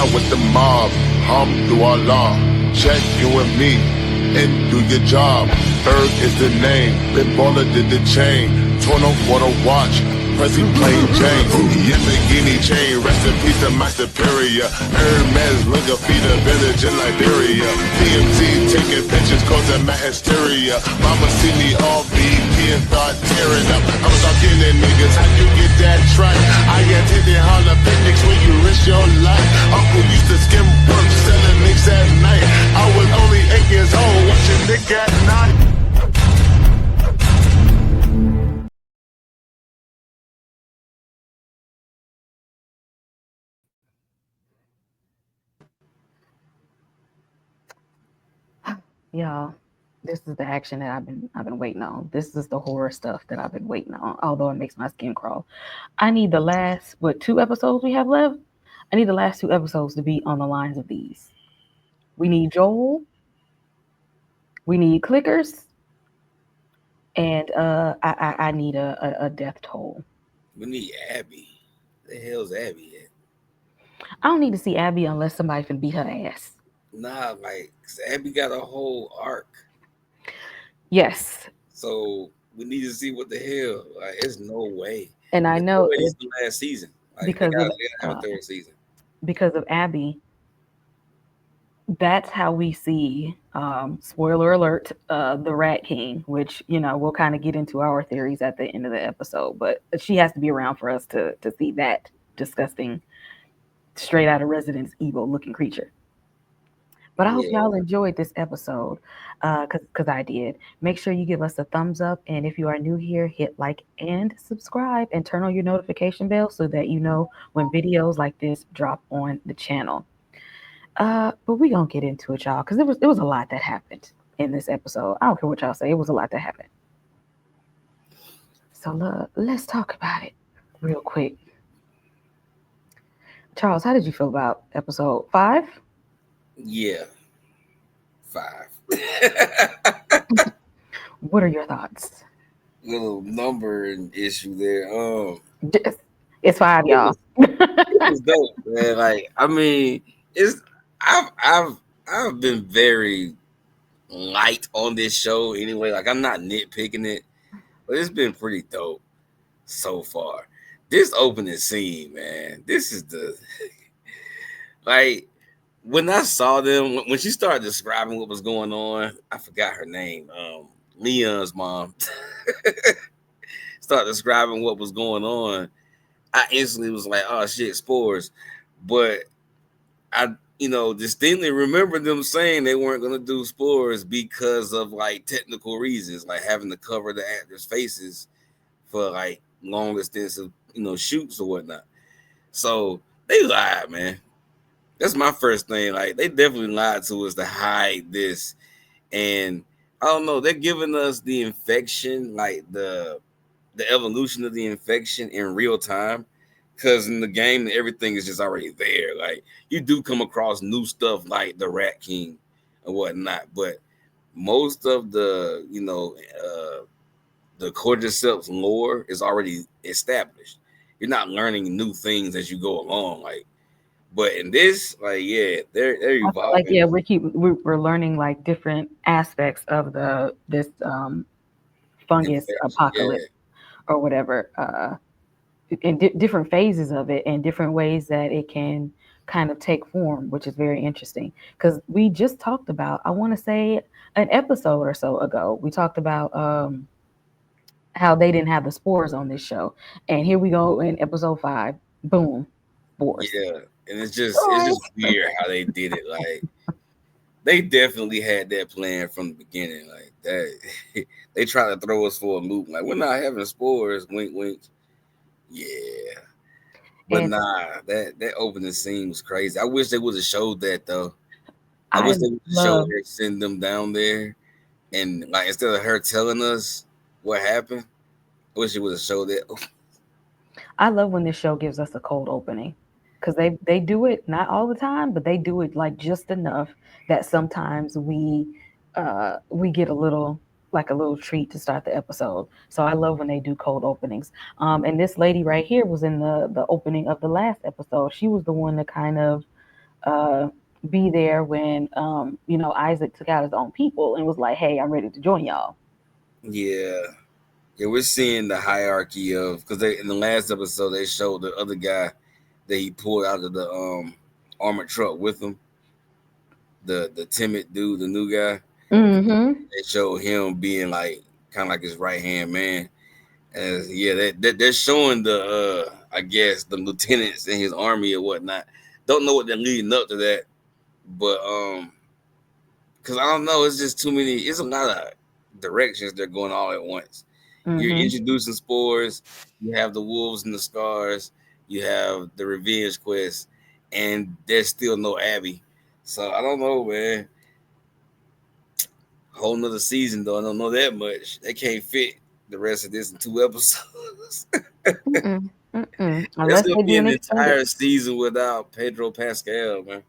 down with the mob. Alhamdulillah, check you and me and do your job. Berg is the name, Big Baller did the chain. Tono for the watch, Prezi plain Jane. Yamagini chain, rest in peace to my superior. Hermes Linga feed a village in Liberia. PMT taking pictures causing my hysteria. Mama see me all BP and start tearing up. I was out getting niggas, how you get that tripe? I attended holla picnics when you risk your life. Uncle used to skim work, selling nicks at night. I was only 8 years old, watching Nick at night. Y'all, this is the action that I've been waiting on. This is the horror stuff that I've been waiting on. Although it makes my skin crawl. I need the last 2 episodes we have left. I need the last 2 episodes to be on the lines of these. We need Joel. We need clickers, and I need a death toll. We need Abby. The hell's Abby at? I don't need to see Abby unless somebody can beat her ass. Nah, like 'cause Abby got a whole arc, Yes, so we need to see what the hell. Like, it's no way. and I It's no know way this it is the last season. Like, because of they gotta have uh, a third season. because of Abby. That's how we see. Spoiler alert: the Rat King, which we'll kind of get into our theories at the end of the episode, but she has to be around for us to see that disgusting, straight out of Residence Evil looking creature. But I hope Yeah, y'all enjoyed this episode, cause I did. Make sure you give us a thumbs up, and if you are new here, hit like and subscribe, and turn on your notification bell so that you know when videos like this drop on the channel. But we gonna get into it, y'all, cause it was a lot that happened in this episode. I don't care what y'all say, it was a lot that happened. So let's talk about it real quick. Charles, how did you feel about episode 5? yeah, 5. What are your thoughts? Little number issue there. It's 5, It y'all. was it was dope, man. Like, I mean, it's I've I've I've been very light on this show anyway. Like, I'm not nitpicking it, but it's been pretty dope so far. This opening scene, man. This is the like when I saw them when she started describing what was going on. I forgot her name. Leon's mom started describing what was going on. I instantly was like, "Oh shit, spores!" But I, distinctly remember them saying they weren't gonna do spores because of like technical reasons, like having to cover the actors' faces for like long extensive, shoots or whatnot. So they lied, man. That's my first thing. Like, they definitely lied to us to hide this, and I don't know. They're giving us the infection, like the evolution of the infection in real time. Because in the game, everything is just already there. Like, you do come across new stuff like the Rat King and whatnot, but most of the cordyceps lore is already established. You're not learning new things as you go along. Like, but in this, like, yeah, they're I feel like evolving. yeah, we're learning like different aspects of this fungus Infection, yeah, apocalypse or whatever, in different phases of it and different ways that it can kind of take form, which is very interesting. Because we just talked about, I want to say an episode or so ago, we talked about how they didn't have the spores on this show, and here we go in episode 5, boom, spores. yeah, and it's just weird how they did it. Like, they definitely had that plan from the beginning. Like that, they try to throw us for a loop. Like, we're not having spores. Wink, wink. Yeah, but And nah, that opening scene was crazy. I wish they would have showed that though. I I wish they would have showed love her send them down there, and like instead of her telling us what happened, I wish it would have showed that. I love when this show gives us a cold opening, because they do it not all the time, but they do it like just enough that sometimes we get a little, like a little treat to start the episode. So I love when they do cold openings. And this lady right here was in the opening of the last episode. She was the one that kind of uh, be there when Isaac took out his own people and was like, "Hey, I'm ready to join y'all." Yeah, yeah, we're seeing the hierarchy of because they in the last episode they showed the other guy that he pulled out of the armored truck with him, the timid dude, the new guy. Mm-hmm. They showed him being like kind of like his right hand man. And yeah, they're showing the I guess the lieutenants in his army or whatnot. Don't know what they're leading up to that, but because I don't know, it's just too many. It's a lot of directions they're going all at once. You're Mm-hmm. introducing spores. You have the wolves and the scars. You have the revenge quest, and there's still no Abby. So I don't know, man. Whole nother season though. I don't know that much. They can't fit the rest of this in 2 episodes. Mm-mm. Mm-mm. That's Unless gonna they be do an an extended. entire season without Pedro Pascal, man.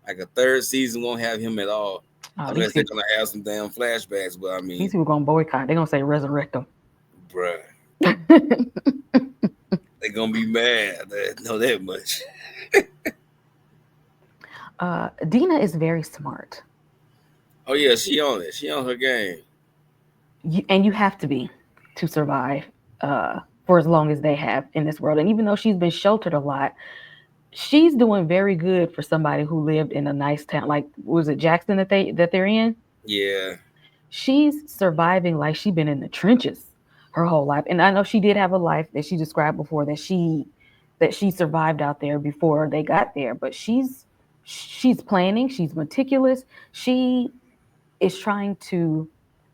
Like a third season won't have him at all, Oh, unless they're gonna have some damn flashbacks. But I these mean, people gonna boycott. They're gonna say resurrect them. bruh, they're gonna be mad. I know that much. Dina is very smart, Oh yeah, she on it. She on her game. and you have to be to survive for as long as they have in this world. And even though she's been sheltered a lot, she's doing very good for somebody who lived in a nice town. Like, was it Jackson that they're in? Yeah, She's surviving like she's been in the trenches her whole life. And I know she did have a life that she described before that she survived out there before they got there. But she's planning. She's meticulous. She is trying to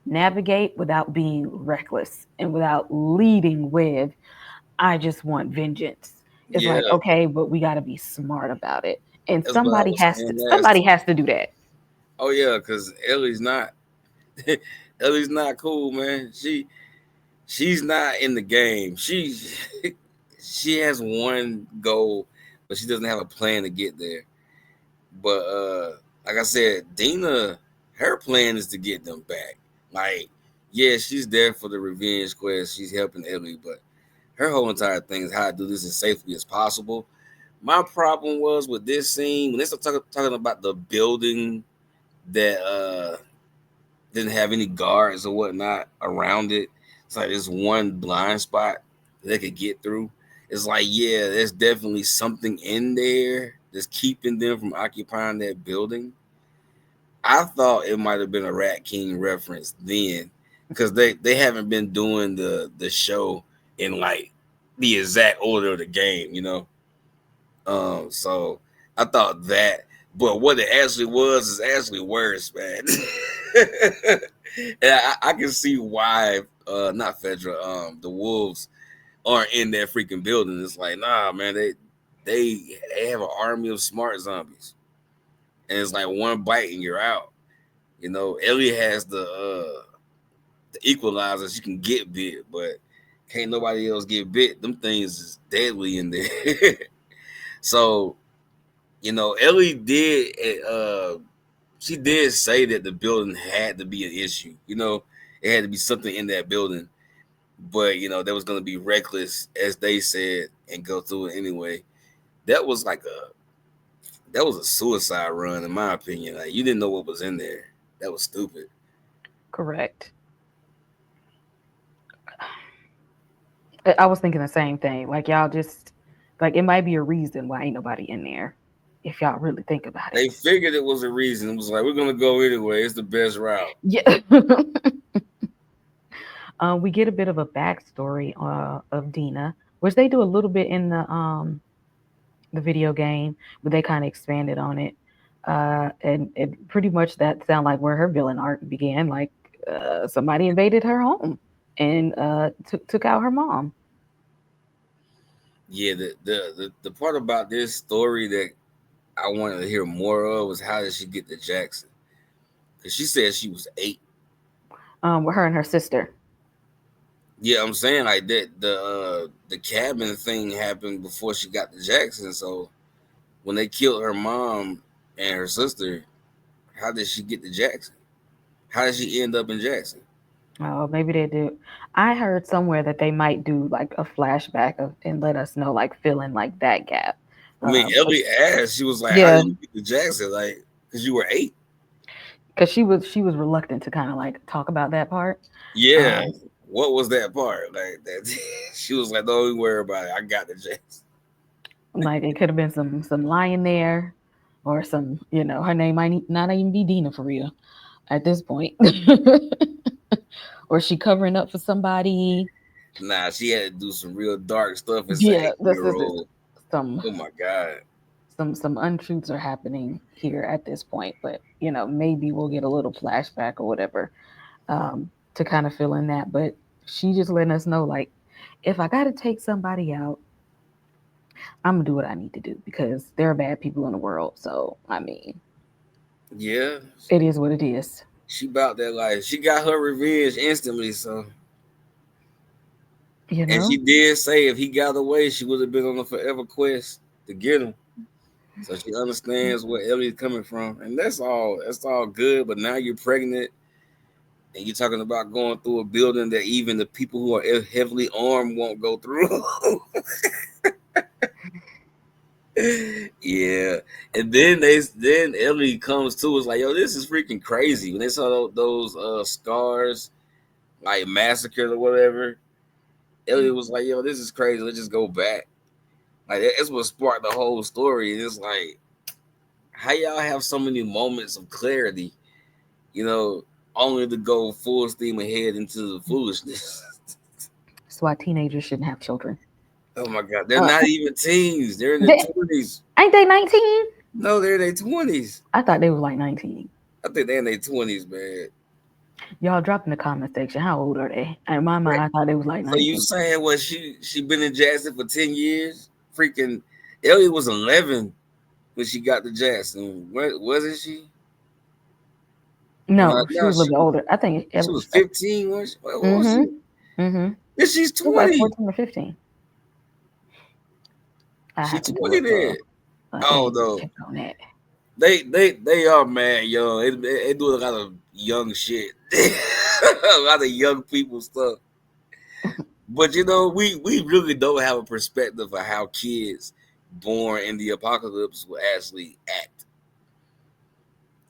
navigate without being reckless and without leading with, I just want vengeance. It's yeah. like, okay, but we got to be smart about it. And That's what I somebody was has to saying last somebody time. has to do that. Oh yeah, because Ellie's not. Ellie's not cool, man. She's not in the game. She has one goal, but she doesn't have a plan to get there. But like I said, Dina, her plan is to get them back. Like, yeah, she's there for the revenge quest. She's helping Ellie, but her whole entire thing is how to do this as safely as possible. My problem was with this scene when they start talking about the building that didn't have any guards or whatnot around it. It's like this one blind spot they could get through. It's like, yeah, there's definitely something in there that's keeping them from occupying that building. I thought it might have been a Rat King reference then, because they haven't been doing the show in like the exact order of the game, you know. So I thought that, but what it actually was is actually worse, man. And I can see why not Fedra, the wolves aren't in that freaking building. It's like, nah, man, they have an army of smart zombies. And it's like one bite and you're out. You know, Ellie has the equalizer, she can get bit, but can't nobody else get bit. Them things is deadly in there. So, you know, Ellie did she did say that the building had to be an issue. You know, it had to be something in that building. But, you know, that was gonna be reckless, as they said, and go through it anyway. That was like that was a suicide run, in my opinion. Like, you didn't know what was in there. That was stupid. Correct. I was thinking the same thing. Like, y'all just, like, it might be a reason why ain't nobody in there, if y'all really think about They it. figured it was a reason. It was like, we're gonna go anyway. It's the best route. Yeah. We get a bit of a backstory of Dina, which they do a little bit in the video game, but they kind of expanded on it. And it pretty much that sound like where her villain arc began. Like, somebody invaded her home and took out her mom. Yeah, the part about this story that I wanted to hear more of was how did she get to Jackson? Because she said she was 8. With her and her sister. Yeah, I'm saying like that the cabin thing happened before she got to Jackson. So when they killed her mom and her sister, how did she get to Jackson? How did she end up in Jackson? Oh, maybe they do. I heard somewhere that they might do like a flashback of and let us know, like, fill in like that gap. I mean, Ellie asked, she was like, "How Yeah, did you get to Jackson? Like, because you were 8." because she was reluctant to kind of like talk about that part. Yeah. Um, What was that part? Like that she was like, "Don't even worry about it. I got the Jackson." like it could have been some lying there, or some, her name might not even be Dina for real at this point, or she covering up for somebody. Nah, she had to do some real dark stuff as an Yeah, this is 8-year-old. some Oh my god. some untruths are happening here at this point, but maybe we'll get a little flashback or whatever, to kind of fill in that. But she just letting us know, like, if I got to take somebody out, I'm gonna do what I need to do because there are bad people in the world. So I mean, Yeah. it is what it is. She about that life. She got her revenge instantly, so You and she know, did say if he got away, she would have been on a forever quest to get him. So she understands where Ellie's coming from. And that's all good. But now you're pregnant and you're talking about going through a building that even the people who are heavily armed won't go through. Yeah. And then Ellie comes to us like, yo, this is freaking crazy. When they saw those scars like massacred or whatever, Ellie was like, yo, this is crazy. Let's just go back. Like that's what sparked the whole story. And it's like, how y'all have so many moments of clarity, you know, only to go full steam ahead into the foolishness. that's why teenagers shouldn't have children. Oh my god, they're Uh, not even teens. They're in their they, 20s. ain't they 19? No, they're in their 20s. I thought they was like 19. I think they're in their 20s, man. Y'all drop in the comment section. How old are they? In my mind, I thought they was like So you 19. saying what she been in Jackson for 10 years? Freaking Ellie was 11 when she got to Jackson. What wasn't she? No, she No, was a little bit older. I think it she was. was 15. What was Mm-hmm. she? Mm-hmm. And she's She was like 20. 14 or 15. I She have to 20 do then. a Oh age no. check on that. They are mad young. They do a lot of young shit. A lot of young people stuff. But we really don't have a perspective of how kids born in the apocalypse will actually act.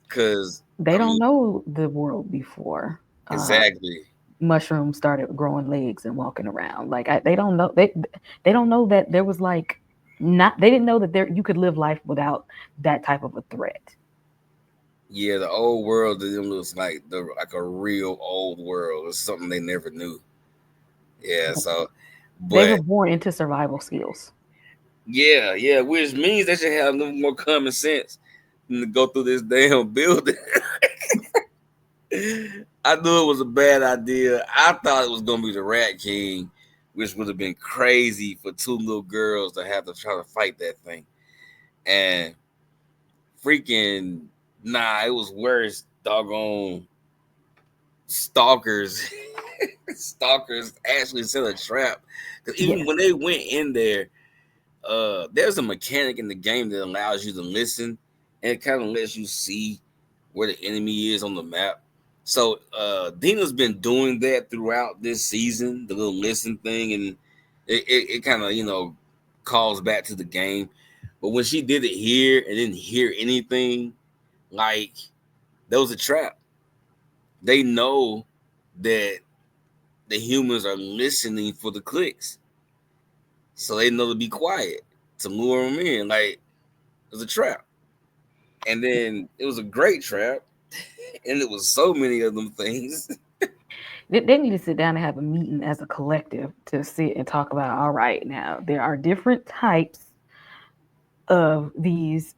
Cause They I don't mean, know the world before. exactly. Mushrooms started growing legs and walking around. Like they don't know they don't know that there was like not they didn't know that there you could live life without that type of a threat. Yeah, the old world to them looks like a real old world. It's something they never knew. Yeah, so They were but born into survival skills. yeah, which means they should have a little more common sense than to go through this damn building. I knew it was a bad idea. I thought it was gonna be the Rat King, which would have been crazy for two little girls to have to try to fight that thing. And freaking nah, it was worse. Doggone stalkers. Stalkers actually set a trap. Because even Yes. when they went in there, there's a mechanic in the game that allows you to listen and it kind of lets you see where the enemy is on the map. So Dina's been doing that throughout this season, the little listen thing, and it kind of calls back to the game. But when she did it here and didn't hear anything, like there was a trap. They know that the humans are listening for the clicks, so they know to be quiet to lure them in. Like it was a trap, and then it was a great trap, and it was so many of them things. They need to sit down and have a meeting as a collective to sit and talk about, all right, now there are different types of these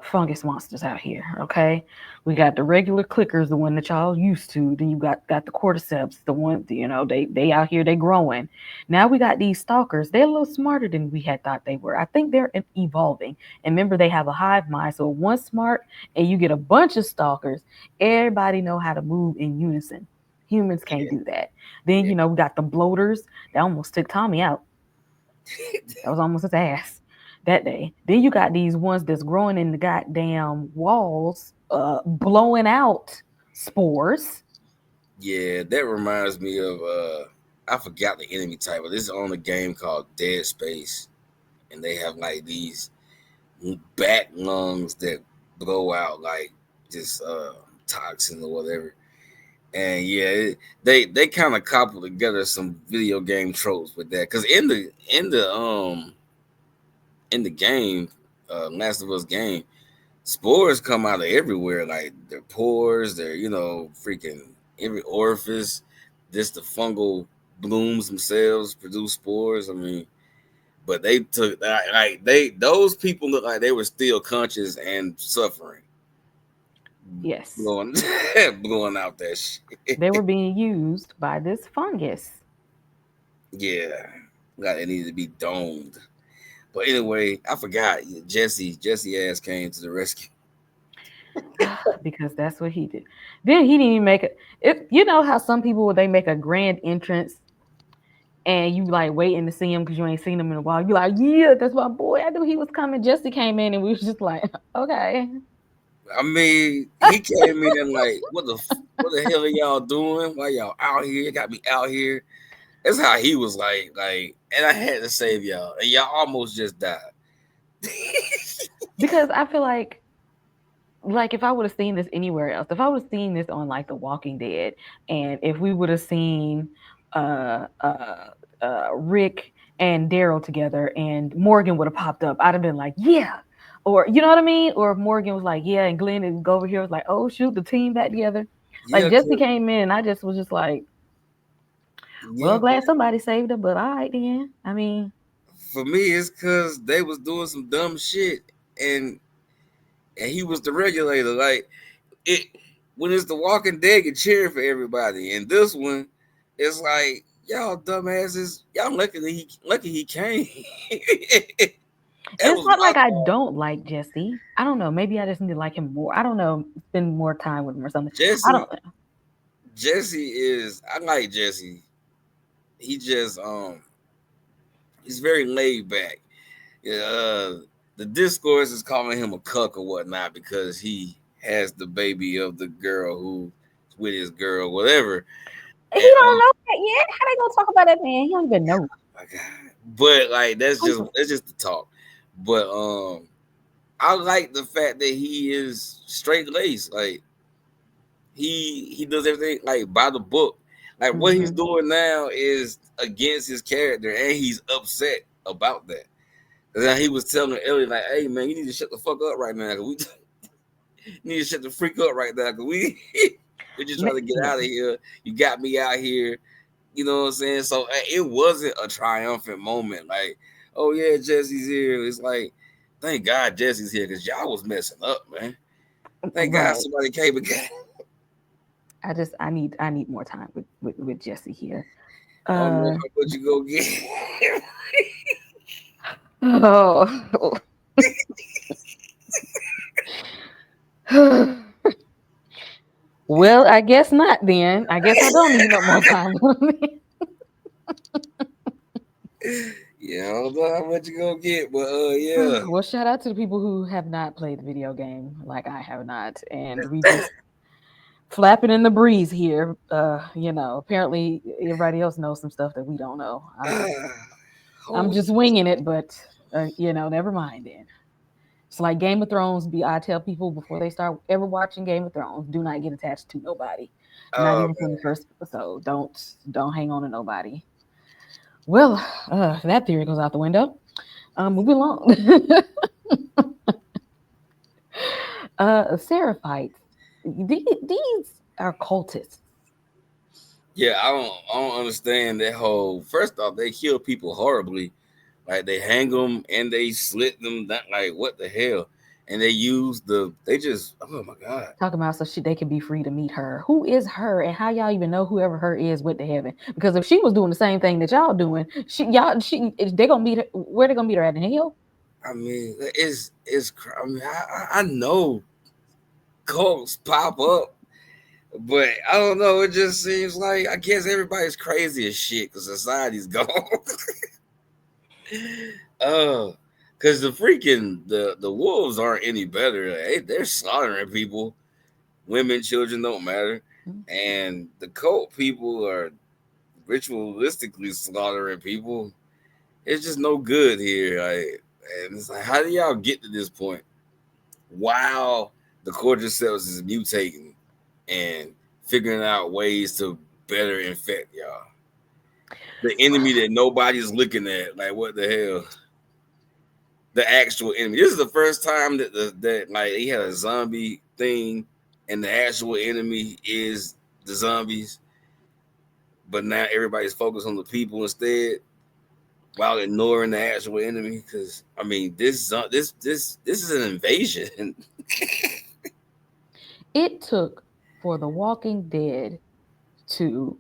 fungus monsters out here. Okay, we got the regular clickers, the one that y'all used to. Then you got the cordyceps, the one they out here, they growing. Now we got these stalkers. They're a little smarter than we had thought they were. I think they're evolving. And remember, they have a hive mind. So if one's smart and you get a bunch of stalkers, everybody know how to move in unison. Humans can't do that. Then Yeah. we got the bloaters that almost took Tommy out. That was almost his ass that day. Then you got these ones that's growing in the goddamn walls, blowing out spores. Yeah, that reminds me of I forgot the enemy type, but this is on a game called Dead Space, and they have like these. bat lungs that blow out like just toxin or whatever. And yeah, they kind of cobbled together some video game tropes with that. Cause in the game, Last of Us game, spores come out of everywhere, like their pores, their freaking every orifice. Just the fungal blooms themselves produce spores. I mean, but they took like those people look like they were still conscious and suffering, Yes. blowing blowing out that shit. They were being used by this fungus. Yeah, like they needed to be domed. But anyway, I forgot Jesse ass came to the rescue. Because that's what he did. Then he didn't even make it. You know how some people they make a grand entrance and you like waiting to see him because you ain't seen him in a while. You like, yeah, that's my boy. I knew he was coming. Jesse came in and we was just like, okay. I mean, he came in and like, what the hell are y'all doing? Why y'all out here? Got me out here. That's how he was like, and I had to save y'all, and y'all almost just died. Because I feel like if I would have seen this anywhere else, if I would have seen this on like The Walking Dead, and if we would have seen uh uh Rick and Daryl together and Morgan would have popped up, I'd have been like, yeah. Or you know what I mean? Or if Morgan was like, yeah, and Glenn and go over here was like, oh shoot, the team back together. Like Yeah, Jesse came in, I just was just like, well, yeah. glad somebody saved her, but all right then. I mean, For me, it's because they was doing some dumb shit, and he was the regulator. Like it when it's The Walking Dead, get cheering for everybody, and this one, it's like y'all dumbasses, y'all lucky he came. and That it's was not my like I fault. don't like Jesse. I don't know. Maybe I just need to like him more. I don't know. Spend more time with him or something. I Jesse don't. Jesse is I like Jesse. He just he's very laid back. The discourse is calling him a cuck or whatnot because he has the baby of the girl who's with his girl, whatever. He And don't know that yet. How they gonna talk about that man? He don't even know. my God, but like that's just the talk. But I like the fact that he is straight laced. Like he does everything like by the book. Like what he's Mm-hmm. doing now is against his character, and he's upset about that. Cause then he was telling Ellie like, "Hey man, you need to shut the fuck up right now. We need to shut the freak up right now. Cause we we're just trying to get Yeah. out of here. You got me out here. You know what I'm saying? So it wasn't a triumphant moment. Like, oh yeah, Jesse's here. It's like, thank God Jesse's here because y'all was messing up, man. Thank God Right. somebody came and got. I need more time with Jesse here. I don't know Uh how much you go get. oh. Well, I guess not then. I guess I don't need no more time with me. Yeah, I don't know how much you gonna get, but yeah. Well, shout out to the people who have not played the video game like I have not, and we just flapping in the breeze here. Apparently everybody else knows some stuff that we don't know. I'm Hold just winging it, but never mind then. It's like Game of Thrones. I tell people before they start ever watching Game of Thrones, do not get attached to nobody, not uh, even from the first episode. Don't hang on to nobody. Well, that theory goes out the window. Moving along. Seraphites. These are cultists. yeah, I don't understand that whole. First off, they kill people horribly. Like they hang them and they slit them. That like what the hell? And they just oh my god. Talking about they can be free to meet her. Who is her, and how y'all even know whoever her is went to heaven? Because if she was doing the same thing that y'all doing, they gonna meet her. Where they gonna meet her at in hell? I mean, I mean, I know cults pop up, but I don't know. It just seems like I guess everybody's crazy as shit because society's gone. uh, because the wolves aren't any better. They're slaughtering people. Women, children don't matter, and the cult people are ritualistically slaughtering people. It's just no good here. And it's like, how do y'all get to this point? While the cordyceps is mutating and figuring out ways to better infect y'all. The enemy that nobody's looking at. Like, what the hell? The actual enemy. This is the first time that like he had a zombie thing, and the actual enemy is the zombies. But now everybody's focused on the people instead, while ignoring the actual enemy. Because I mean, this is an invasion. It took for The Walking Dead to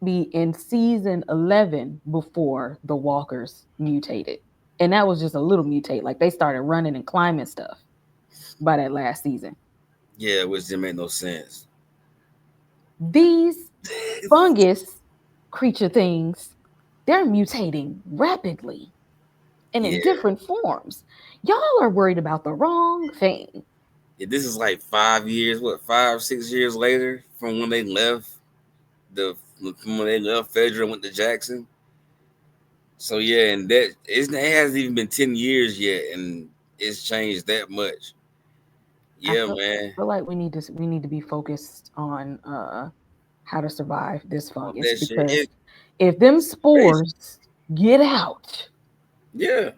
be in season 11 before the walkers mutated. And that was just a little mutate. Like they started running and climbing stuff by that last season. Yeah, which didn't make no sense. These fungus creature things, they're mutating rapidly and in Yeah. different forms. Y'all are worried about the wrong thing. Yeah, this is like 5 years, 5, 6 years later from when they left from when they left Fedra and went to Jackson. So yeah, and it hasn't even been 10 years yet, and it's changed that much. I Yeah, feel, man. feel like we need to be focused on how to survive this On fungus that shit, because if them crazy. spores get out, Yeah,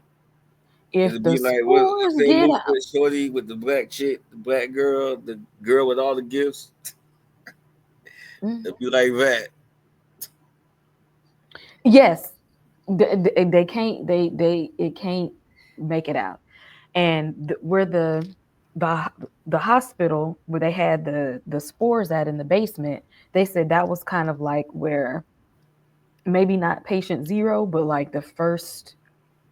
if it'll the be like what's spores that get movie out, with Shorty with the black chick, the black girl, the girl with all the gifts. mm, It'll be like that. yes, they can't they it can't make it out. And where the the hospital where they had the spores at in the basement, they said that was kind of like where maybe not patient zero, but like the first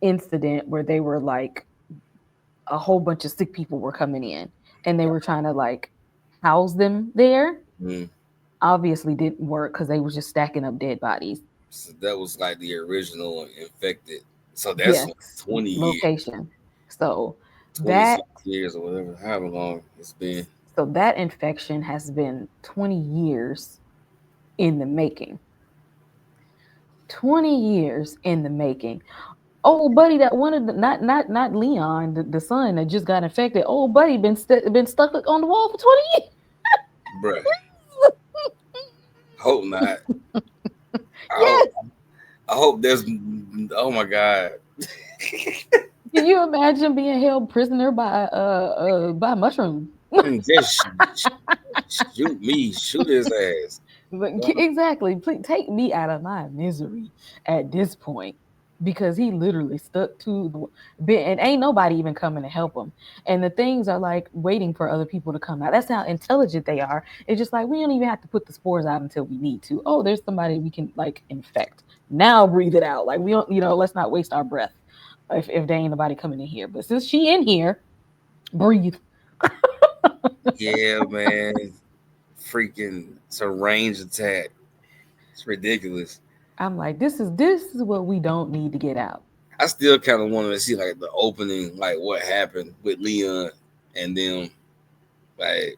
incident where they were like a whole bunch of sick people were coming in and they were trying to like house them there. Mm. Obviously didn't work because they was just stacking up dead bodies. So that was like the original infected. So that's Yes, like 20 years, location. So 20 that something years or whatever, however long it's been. so that infection has been 20 years in the making. 20 years in the making. Old buddy that wanted not Leon, the son that just got infected. Old buddy been stuck on the wall for 20 Bruh. Hope not. I hope years. I hope there's oh my god. Can you imagine being held prisoner by mushroom? Just shoot me, shoot his ass. Like, exactly. Please take me out of my misery at this point because he literally stuck to the bed and ain't nobody even coming to help him. And the things are like waiting for other people to come out. That's how intelligent they are. It's just like we don't even have to put the spores out until we need to. Oh, there's somebody we can like infect. Now breathe it out. Like we don't, let's not waste our breath if there ain't nobody coming in here. But since she in here, breathe. Yeah, man. Freaking it's a range attack. It's ridiculous. I'm like, this is what we don't need to get out. I still kind of wanted to see like the opening, like what happened with Leon and them, like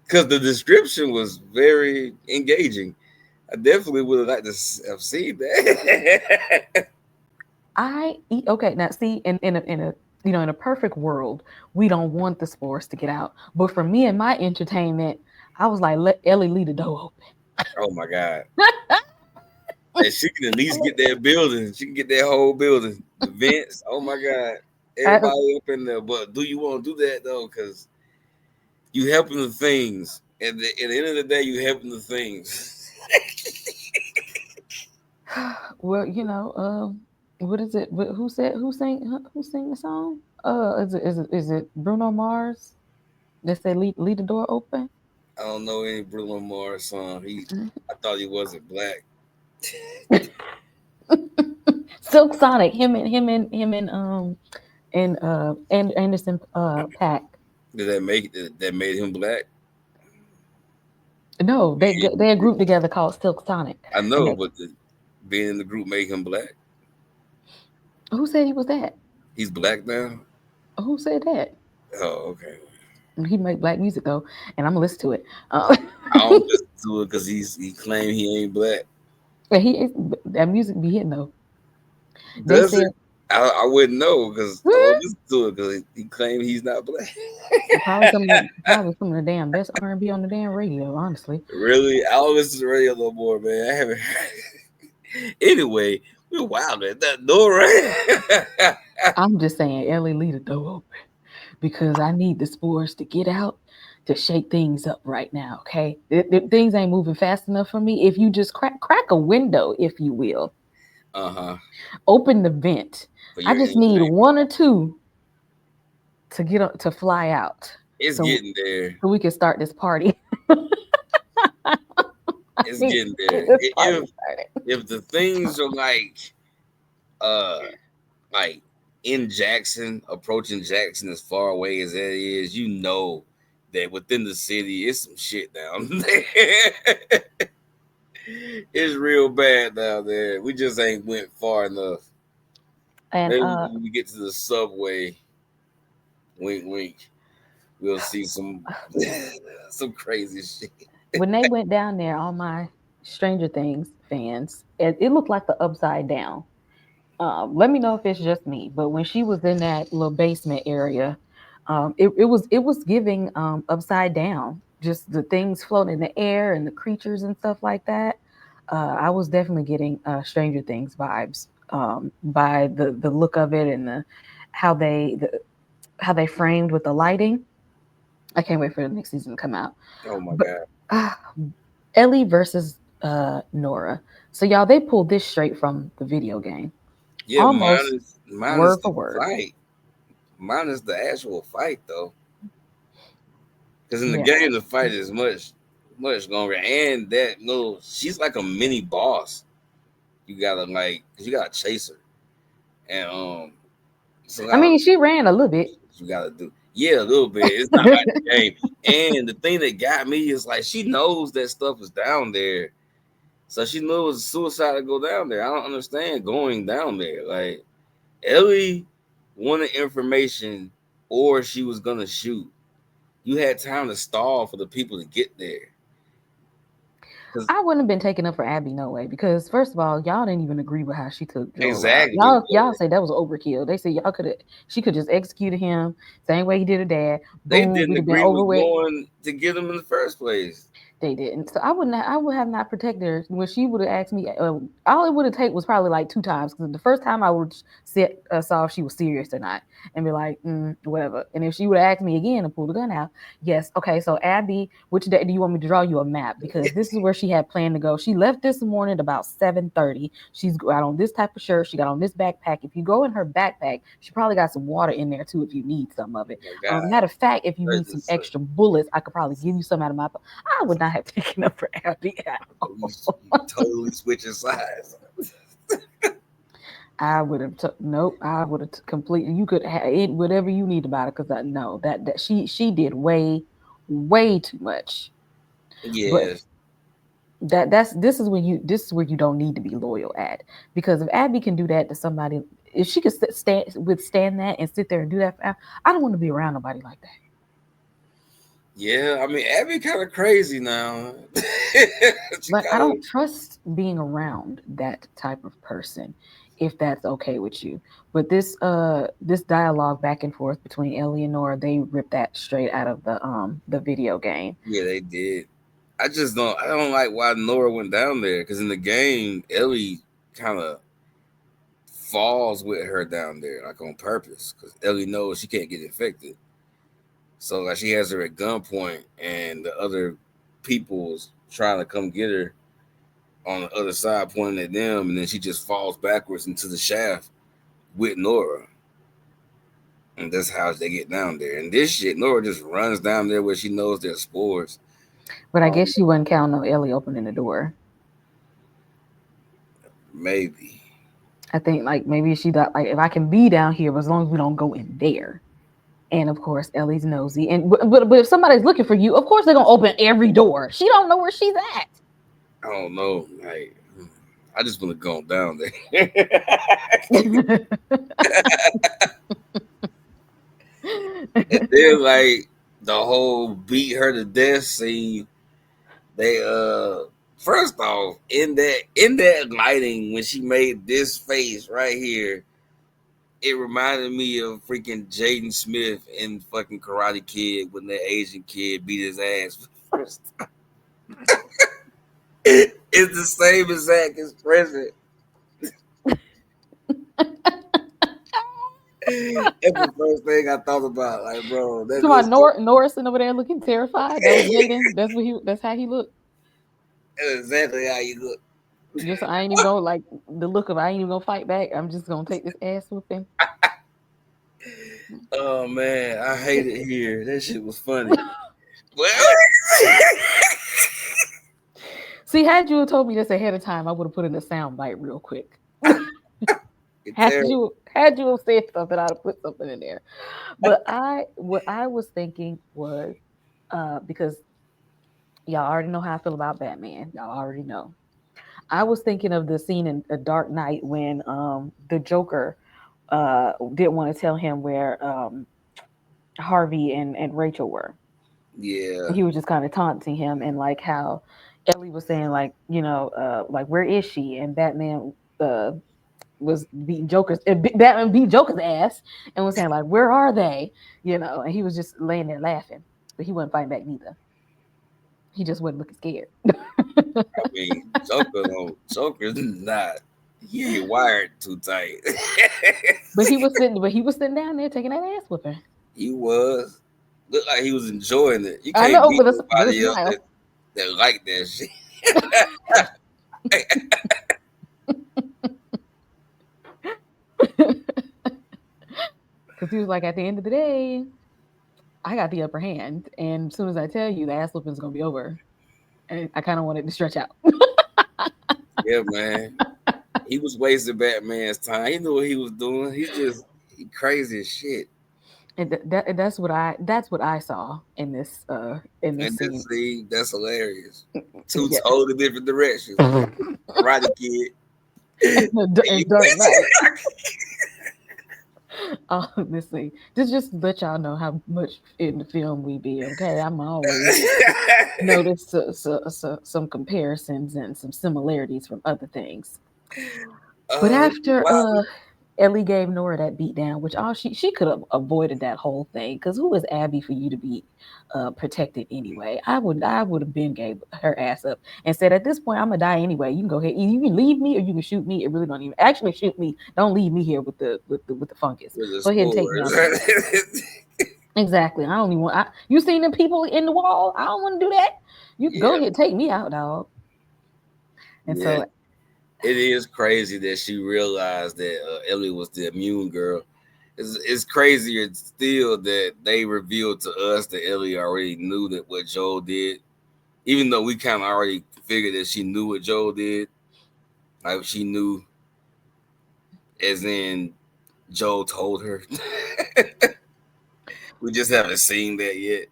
because the description was very engaging. I definitely would have liked to have seen that. Okay, now see, in a perfect world, we don't want the spores to get out. But for me and my entertainment, I was like, let Ellie leave the door open. Oh my god! And she can at least get that building. She can get that whole building. The vents. Oh my god! Everybody up in there. But do you want to do that though? Because you helping the things. At the end of the day, you helping the things. Well, what is it? Who sang the song? Is it Bruno Mars that said leave the door open? I don't know any Bruno Mars song. I thought he wasn't black. Silk Sonic, him and Anderson Pack. Did that make that made him black? No, they a group together called Silk Sonic. I And know, but being in the group make him black. who said he was that? He's black now. Who said that? Oh, okay. He make black music though, and I'm gonna listen to it. I don't listen to it because he claimed he ain't black. That music be hitting though. They Does said it? I wouldn't know because old listen to it because he claimed he's not black. Probably some of the damn best R&B on the damn radio, honestly. Really? I don't listen to the radio no more, man. I haven't heard. Anyway, we're wild at that door, right? I'm just saying, Ellie, leave the door open because I need the spores to get out to shake things up right now. Okay, things ain't moving fast enough for me. If you just crack a window, if you will, open the vent. For I your just need instinct. one or two to get up to fly out. It's getting there. So we can start this party. It's getting there. If the things are like in Jackson, approaching Jackson as far away as that is, you know that within the city, it's some shit down there. It's real bad down there. We just ain't went far enough. And maybe when we get to the subway, wink, wink, we'll see some some crazy shit. When they went down there, all my Stranger Things fans, it looked like the Upside Down. Let me know if it's just me, but when she was in that little basement area, it was giving Upside Down. Just the things floating in the air and the creatures and stuff like that. I was definitely getting Stranger Things vibes by the look of it and how they framed with the lighting. I can't wait for the next season to come out. Oh my god! Ellie versus Nora. So y'all, they pulled this straight from the video game. Yeah, almost word for word. Fight. Mine is the actual fight though, because in the game the fight is much longer, and that little she's like a mini boss. You gotta you gotta chase her, and so I mean, she ran a little bit. You gotta do, yeah, a little bit. It's not like the game. And the thing that got me is like she knows that stuff is down there, so she knew it was suicide to go down there. I don't understand going down there. Like Ellie wanted information, or she was gonna shoot. You had time to stall for the people to get there. I wouldn't have been taken up for Abby no way, because first of all, y'all didn't even agree with how she took Joel exactly. Y'all say that was overkill. They said she could just executed him same way he did her dad. They didn't agree with going to get him in the first place. They didn't. So I would have not protected her. When she would have asked me, all it would have taken was probably like 2 times. Because the first time I would saw if she was serious or not, and be like, whatever. And if she would have asked me again to pull the gun out, yes, okay. So Abby, which day do you want me to draw you a map? Because this is where she had planned to go. She left this morning at about 7:30. She's got on this type of shirt. She got on this backpack. If you go in her backpack, she probably got some water in there too if you need some of it. Matter of fact, if you need some extra bullets, I could probably give you some out of my. I would not have taken up for Abby at all. You totally switching sides. I would have nope. I would have completely. You could have it, whatever you need about it, because I know that she did way too much. Yes. But this is where you don't need to be loyal at, because if Abby can do that to somebody, if she could withstand that and sit there and do that, I don't want to be around nobody like that. Yeah, I mean, Abby kind of crazy now. Like, I don't trust being around that type of person, if that's okay with you. But this dialogue back and forth between Ellie and Nora, they ripped that straight out of the video game. Yeah, they did. I don't like why Nora went down there, because in the game, Ellie kind of falls with her down there, like on purpose, because Ellie knows she can't get infected. So like she has her at gunpoint, and the other people's trying to come get her on the other side, pointing at them, and then she just falls backwards into the shaft with Nora. And that's how they get down there. And this shit, Nora just runs down there where she knows there's spores. But I guess she wasn't counting on Ellie opening the door. Maybe. I think maybe she thought if I can be down here, but as long as we don't go in there. And of course, Ellie's nosy. And but if somebody's looking for you, of course they're gonna open every door. She don't know where she's at. I don't know. I just want to go down there. And then the whole beat her to death scene. They first off, in that lighting, when she made this face right here, it reminded me of freaking Jaden Smith in fucking Karate Kid when that Asian kid beat his ass for the first time. It's the same exact expression. That's the first thing I thought about. Like, bro, that Come on, is so, Norrison over there looking terrified. That was Jaden. That's what he. That's how he looked. that's exactly how you look. Just I ain't even gonna like the look of I ain't even gonna fight back. I'm just gonna take this ass whooping. Oh man, I hate it here. That shit was funny. Well, See, had you told me this ahead of time, I would have put in a sound bite real quick. it's Had terrible. you have said something, I'd have put something in there. But what I was thinking was because y'all already know how I feel about Batman. Y'all already know. I was thinking of the scene in A Dark Knight when the Joker didn't want to tell him where Harvey and Rachel were. Yeah, He was just kind of taunting him and like how Ellie was saying like like where is she, and Batman was beating Batman beat Joker's ass and was saying like where are they, and he was just laying there laughing, but he wasn't fighting back neither. He just wasn't looking scared. I mean, Joker's not. He ain't wired too tight. But he was sitting down there taking that ass whipping. He was looked like he was enjoying it. You I can't know beat with a nobody else smile. that like that shit. Because he was like, at the end of the day, I got the upper hand, and as soon as I tell you, the ass whooping is gonna be over, and I kind of wanted to stretch out. Yeah, man. He was wasting Batman's time. He knew what he was doing. He crazy as shit. And that's what I saw in this And scene. this scene, that's hilarious. Two Yeah, totally different directions. Karate Kid. in Dark Knight. Honestly, just let y'all know how much in the film we be. Okay, I'm always notice some comparisons and some similarities from other things. But after Wow. Ellie gave Nora that beat down, which all she could have avoided that whole thing, because who is Abby for you to be protected anyway? I would have been gave her ass up and said at this point I'm gonna die anyway. You can go ahead, you can leave me or you can shoot me. It really don't even actually shoot me. Don't leave me here with the fungus. With the Go ahead and take me out the way. spores. Exactly. I don't even want. You seen the people in the wall? I don't want to do that. You go Yeah, ahead, take me out, dog. And yeah. so It is crazy that she realized that Ellie was the immune girl. It's crazier still that they revealed to us that Ellie already knew that what Joel did, even though we kind of already figured that she knew what Joel did. Like she knew, as in Joel told her. We just haven't seen that yet.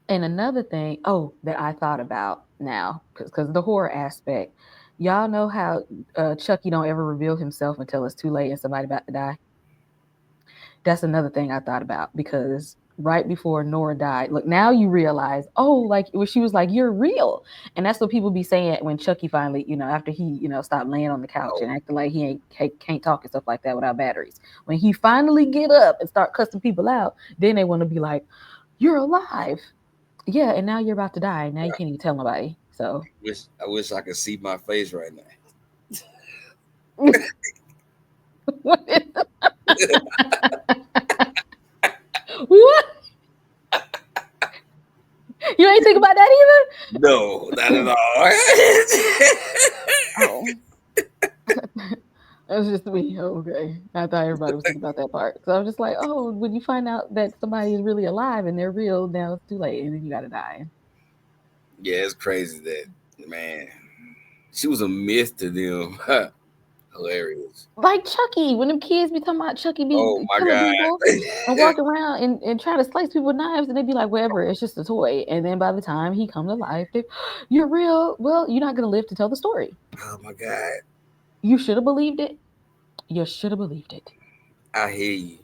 And another thing, that I thought about now, because the horror aspect, y'all know how Chucky don't ever reveal himself until it's too late and somebody about to die. That's another thing I thought about because right before Nora died, look, now you realize, like when she was like, "You're real," and that's what people be saying when Chucky finally, after he, stopped laying on the couch Oh, and acting like can't talk and stuff like that without batteries. When he finally get up and start cussing people out, then they want to be like, "You're alive." Yeah, and now you're about to die. Now you can't even tell nobody. So I wish I could see my face right now. what? What? You ain't think about that either? No, not at all. Oh, that was just me. Oh, okay. I thought everybody was thinking about that part. So I was just like, when you find out that somebody is really alive and they're real, now it's too late and then you gotta die. Yeah, it's crazy that man. She was a myth to them. Hilarious. Like Chucky, when them kids be talking about Chucky be Oh my killing god. people and walk around and try to slice people with knives, and they be like, whatever, it's just a toy. And then by the time he come to life, you're real. Well, you're not gonna live to tell the story. Oh my god. You should have believed it. You should have believed it. I hear you.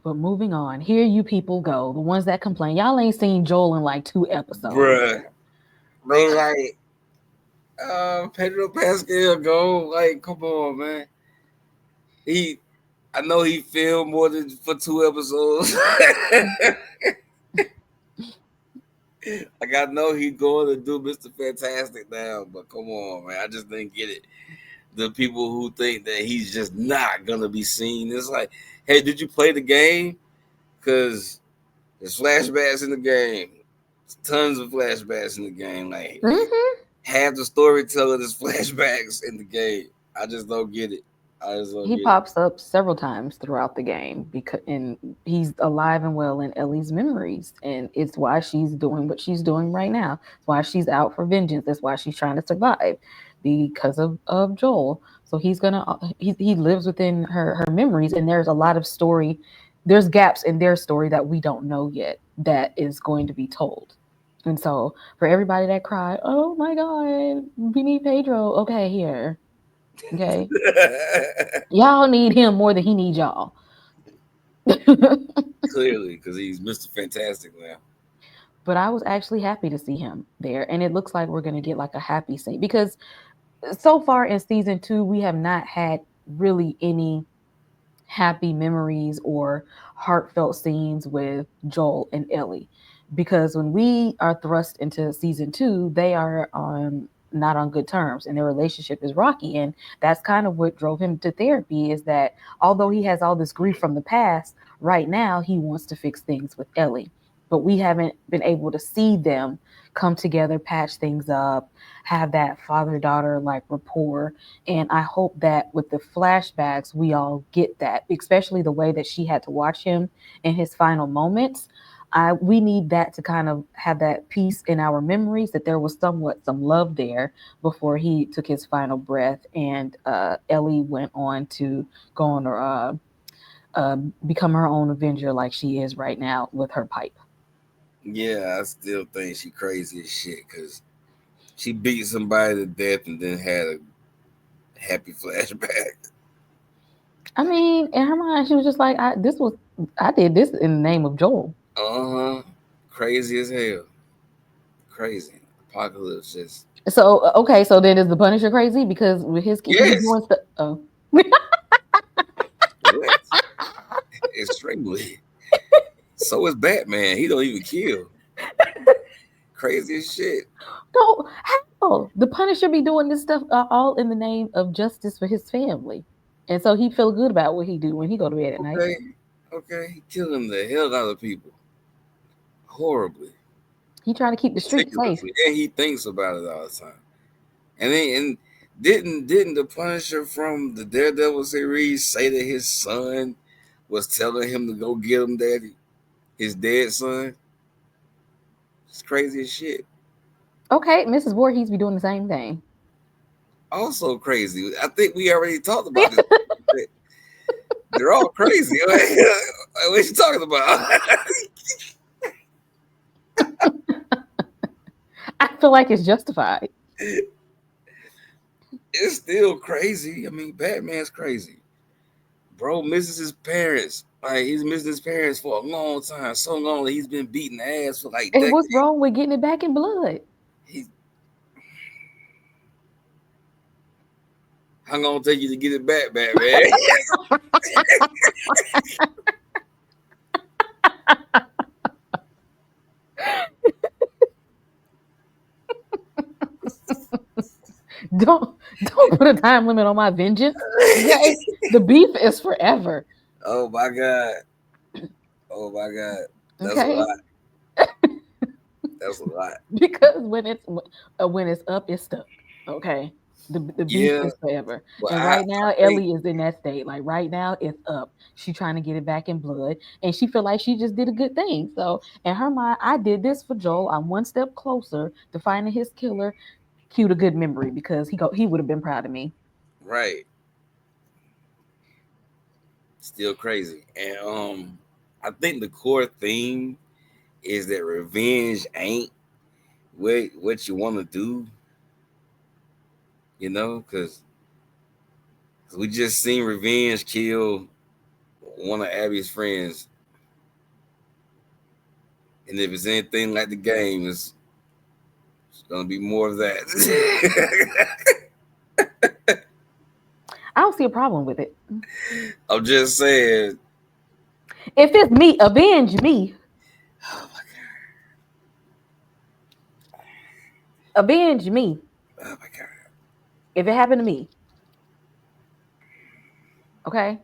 But moving on, here you people go. The ones that complain, y'all ain't seen Joel in like 2 episodes. Bruh. They like Pedro Pascal go. Like, come on, man. I know he filmed more than for 2 episodes. Like I know he's going to do Mr. Fantastic now, but come on, man, I just didn't get it. The people who think that he's just not gonna be seen, it's like, hey, did you play the game? Because there's flashbacks in the game, tons of flashbacks in the game. Like half the storytelling is flashbacks in the game. I just don't get it. I just don't He get it. pops up several times throughout the game because and he's alive and well in Ellie's memories, and it's why she's doing what she's doing right now. It's why she's out for vengeance. That's why she's trying to survive because of Joel. So he's gonna he lives within her memories, and there's a lot of story. There's gaps in their story that we don't know yet that is going to be told. And so for everybody that cried, oh my God, we need Pedro. Okay, here. Okay. Y'all need him more than he needs y'all. Clearly, because he's Mr. Fantastic now. But I was actually happy to see him there. And it looks like we're going to get like a happy scene because so far in season 2, we have not had really any happy memories or heartfelt scenes with Joel and Ellie. Because when we are thrust into season 2, they are on not on good terms and their relationship is rocky. And that's kind of what drove him to therapy is that although he has all this grief from the past, right now he wants to fix things with Ellie. But we haven't been able to see them come together, patch things up, have that father daughter like rapport. And I hope that with the flashbacks, we all get that, especially the way that she had to watch him in his final moments. We need that to kind of have that peace in our memories that there was somewhat some love there before he took his final breath and Ellie went on to go on become her own Avenger like she is right now with her pipe. Yeah, I still think she crazy as shit because she beat somebody to death and then had a happy flashback. I mean, in her mind, she was just like, I did this in the name of Joel. Uh huh. Crazy as hell. Crazy. Apocalypse just. So okay, so then is the Punisher crazy because with his he be Yes. doing stuff? Oh, What? Extremely. So is Batman. He don't even kill. Crazy as shit. no, how the Punisher be doing this stuff all in the name of justice for his family, and so he feel good about what he do when he go to bed at night. Okay. Okay. He killing the hell out of people. Horribly. He trying to keep the streets safe. Meticulously. And he thinks about it all the time. And didn't the Punisher from the Daredevil series say that his son was telling him to go get him, daddy? His dead son? It's crazy as shit. Okay, Mrs. Voorhees be doing the same thing. Also crazy. I think we already talked about this. They're all crazy. What you talking about? I feel like it's justified. It's still crazy. I mean, Batman's crazy. Bro misses his parents. Like he's missing his parents for a long time. So long that he's been beating ass for like And what's decades. wrong with getting it back in blood? He's how long take you to get it back, Batman? Don't put a time limit on my vengeance. Okay? The beef is forever. Oh my god. Oh my god. That's a Okay. lot. That's a lot. Because when it's up, it's stuck. Okay. The beef Yeah, is forever. but And I right now, think Ellie is in that state. Like right now, it's up. She trying to get it back in blood. And she feel like she just did a good thing. So in her mind, I did this for Joel. I'm one step closer to finding his killer. Cute a good memory because he would have been proud of me. right. Still crazy. And I think the core theme is that revenge ain't what you want to do, because we just seen revenge kill one of Abby's friends. And if it's anything like the game, it's gonna be more of that. I don't see a problem with it. I'm just saying. If it's me, avenge me. Oh my Avenge me. god. Oh my god. If it happened to me, okay.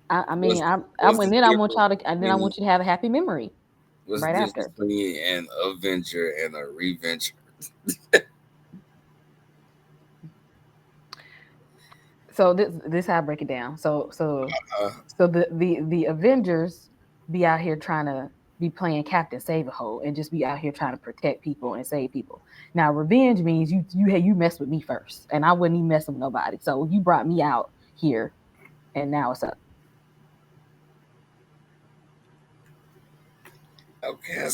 I mean, What's I what's and the then I want difference y'all to, and then I between want you to have a happy memory what's the right difference after. between an Avenger and a Reventure? So this how I break it down. Uh, So the Avengers be out here trying to be playing Captain Save a Hole and just be out here trying to protect people and save people. Now revenge means you messed with me first, and I wouldn't even mess with nobody. So you brought me out here, and now it's up. okay.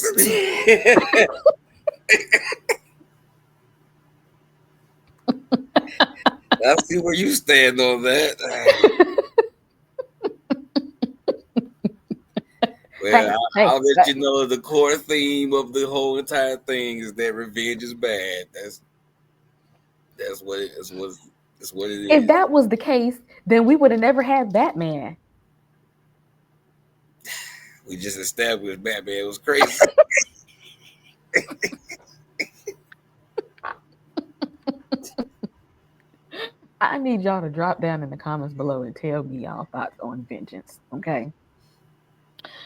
I see where you stand on that. Well, Hey, hey, I'll let you know the core theme of the whole entire thing is that revenge is bad. That's what it is. That's what it if is. that was the case, then we would have never had Batman. We just established Batman was crazy. I need y'all to drop down in the comments below and tell me y'all thoughts on vengeance, okay?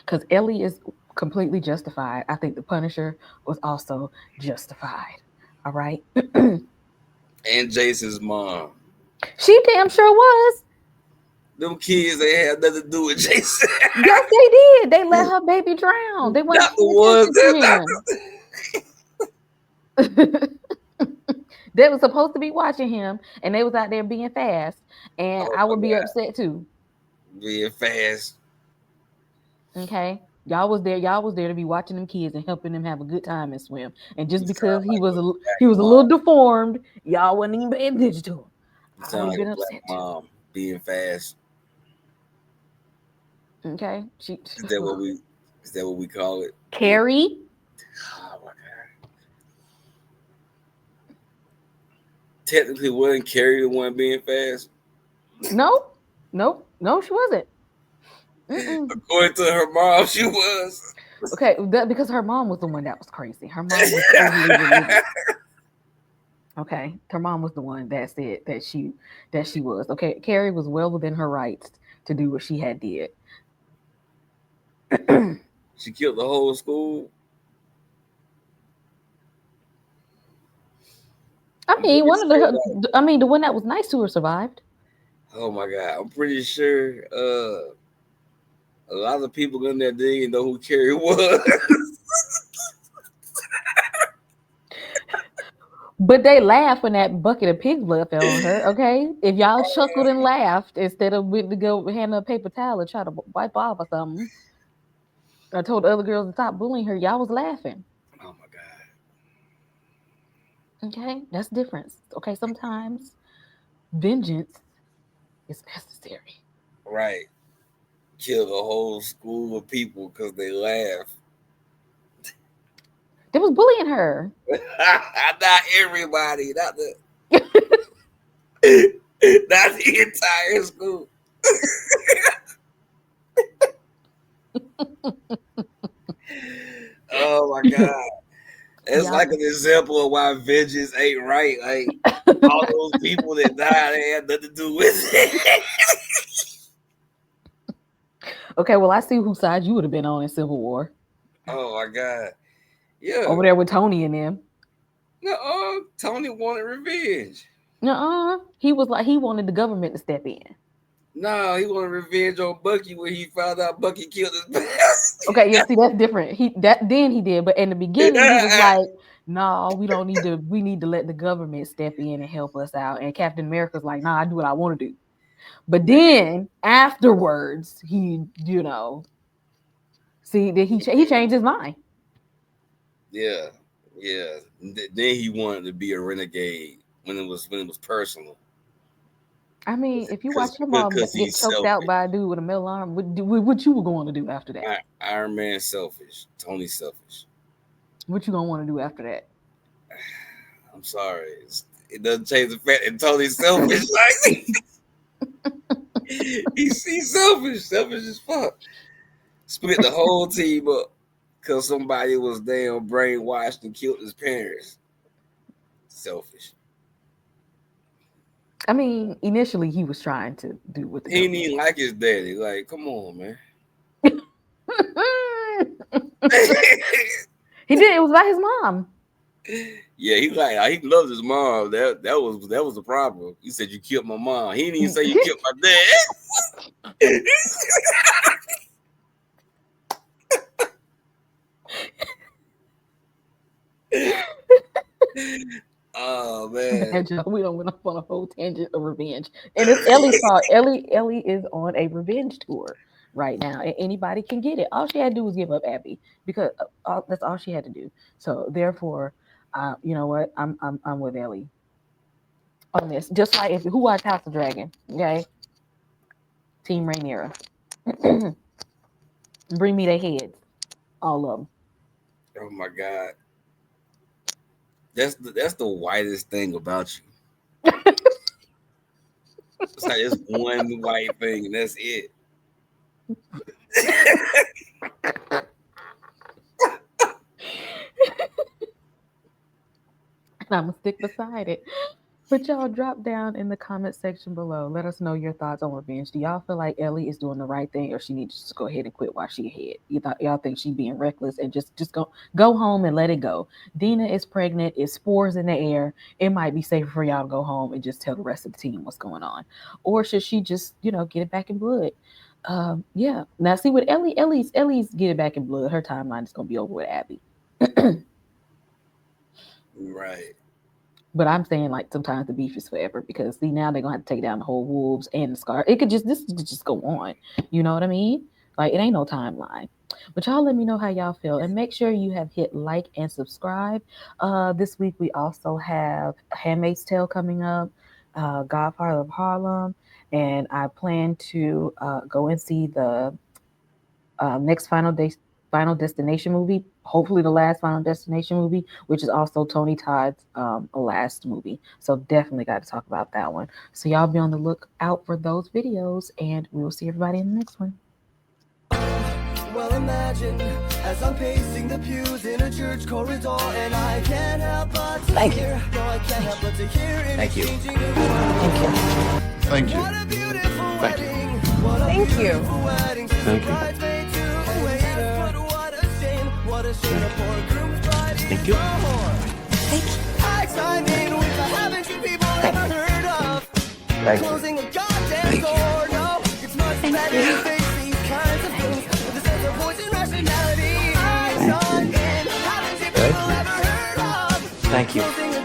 Because Ellie is completely justified. I think the Punisher was also justified. All right. And Jason's mom. She damn sure was. Them kids ain't had nothing to do with Jason. Yes, they did. They let her baby drown. They weren't Not the paying ones attention that. to him. They was supposed to be watching him, and they was out there being fast. And Oh I my would be god, upset too. being fast. Okay. Y'all was there to be watching them kids and helping them have a good time and swim. And just You sound because he like was a he was black a mom. little deformed, y'all wasn't even paying attention to him. You I would sound have like been a black upset too. mom being fast. Okay. She Is that what we? Is that what we call it? Being. Carrie. Oh my god. Technically, wasn't Carrie the one being fast? No, no, she wasn't. Mm-mm. According to her mom, she was. Okay, because her mom was the one that was crazy. Her mom was overly religious. Okay, her mom was the one that said that she was. Okay, Carrie was well within her rights to do what she had did. She killed the whole school. I I'm mean, pretty one of sure. the, I mean, the one that was nice to her survived. Oh my god, I'm pretty sure. A lot of people in there didn't even know who Carrie was. But they laughed when that bucket of pig blood fell on her. Okay, if y'all chuckled and laughed instead of went to go hand her a paper towel and try to wipe off or something, I told the other girls to stop bullying her. Y'all was laughing. Oh my god. Okay, that's the difference. Okay, sometimes vengeance is necessary. Right. Killed a whole school of people because they laugh. They was bullying her. Not everybody. Not the. Not the entire school. Oh my god. It's Y'all, like an example of why vengeance ain't right. Like all those people that died, they had nothing to do with it. okay, well, I see whose side you would have been on in Civil War. Oh my god. Yeah. Over there with Tony and them. No, Tony wanted revenge. He was like he wanted the government to step in. No, he wanted revenge on Bucky when he found out Bucky killed his best. Okay, yeah, see that's different. He did, but in the beginning he was like, "No, we don't need to. We need to let the government step in and help us out." And Captain America's like, "Nah, I do what I want to do." But Man, then afterwards, see that he changed his mind. yeah, yeah. Then he wanted to be a renegade when it was personal. I mean, if you watch your mom Because get he's choked out selfish. by a dude with a metal arm, what you were going to do after that? Iron Man selfish. Tony selfish. What you gonna want to do after that? I'm sorry. It doesn't change the fact that Tony's selfish. Like, He's selfish as fuck. Split the whole team up because somebody was damn brainwashed and killed his parents. Selfish. I mean, initially he was trying to do what the He didn't even like his daddy. Like, come on, man. He did. It was about his mom. Yeah, he loved his mom. That was the problem. He said you killed my mom. He didn't even say you killed my dad. Oh man. We don't went off on a whole tangent of revenge. And it's Ellie's fault. Ellie is on a revenge tour right now, and anybody can get it. All she had to do was give up Abby, because that's all she had to do. So therefore, you know what? I'm with Ellie on this. Just like if who watched House of Dragon, okay? Team Rhaenyra. Bring me their heads, all of them. Oh my god. That's the whitest thing about you. It's like it's one white thing and that's it. I'm gonna stick beside it. But y'all drop down in the comment section below. Let us know your thoughts on revenge. Do y'all feel like Ellie is doing the right thing, or she needs to just go ahead and quit while she ahead? Y'all think she being reckless and just go home and let it go? Dina is pregnant. It's spores in the air. It might be safer for y'all to go home and just tell the rest of the team what's going on, or should she just get it back in blood? Yeah. Now see with Ellie's get it back in blood. Her timeline is gonna be over with Abby. Right. But I'm saying like sometimes the beef is forever, because see now they're gonna have to take down the whole wolves and the scar. This could just go on. You know what I mean? Like it ain't no timeline. But y'all let me know how y'all feel, and make sure you have hit like and subscribe. This week we also have Handmaid's Tale coming up, Godfather of Harlem, and I plan to go and see the next Final Destination movie, hopefully the last Final Destination movie, which is also Tony Todd's last movie. So definitely got to talk about that one. So y'all be on the lookout for those videos, and we will see everybody in the next one. Well, imagine as I'm pacing the pews in a church corridor, and I can't help but to hear. No, I can't help but to hear. Thank you. Thank you. What a beautiful Thank you. wedding. What a Thank you. beautiful wedding. Thank you. Bridesmaid to a waiter. But what a shame a poor groom's bride Thank is you. gone. Thank you. I chime in with the haven't you people ever heard of Thank you. closing a goddamn door? No, it's much better to face these kinds of things with a sense of poison rationality. I chime in, haven't you people ever heard of Thank you. closing